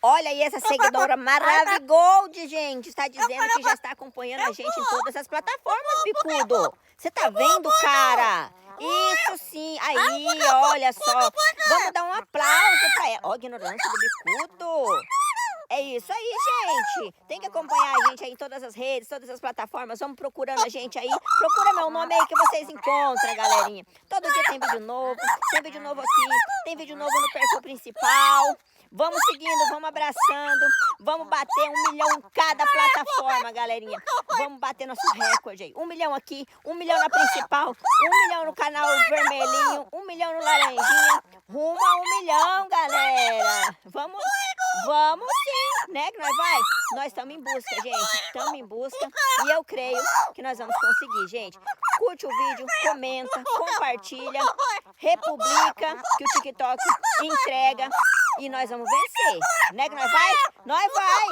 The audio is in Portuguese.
Olha aí essa seguidora maravigold, gente. Está dizendo que já está acompanhando a gente em todas as plataformas, bicudo. Você tá vendo, cara? Isso sim. Aí, olha só. Vamos dar um aplauso pra ela. Ó, a ignorância do bicudo. É isso aí, gente. Tem que acompanhar a gente aí em todas as redes, todas as plataformas. Vamos procurando a gente aí. Procura meu nome aí que vocês encontram, galerinha. Todo dia tem vídeo novo aqui, tem vídeo novo no perfil principal. Vamos seguindo, vamos abraçando. Vamos bater 1 milhão em cada plataforma, galerinha. Vamos bater nosso recorde aí. 1 milhão aqui, 1 milhão na principal, 1 milhão no canal vermelhinho, 1 milhão no laranjinha. Rumo a 1 milhão, galera. Vamos sim, né? Que nós vai? Nós estamos em busca, gente. Estamos em busca e eu creio que nós vamos conseguir, gente. Curte o vídeo, comenta, compartilha, republica, que o TikTok entrega e nós vamos vencer, né? Que nós vai? Nós vai!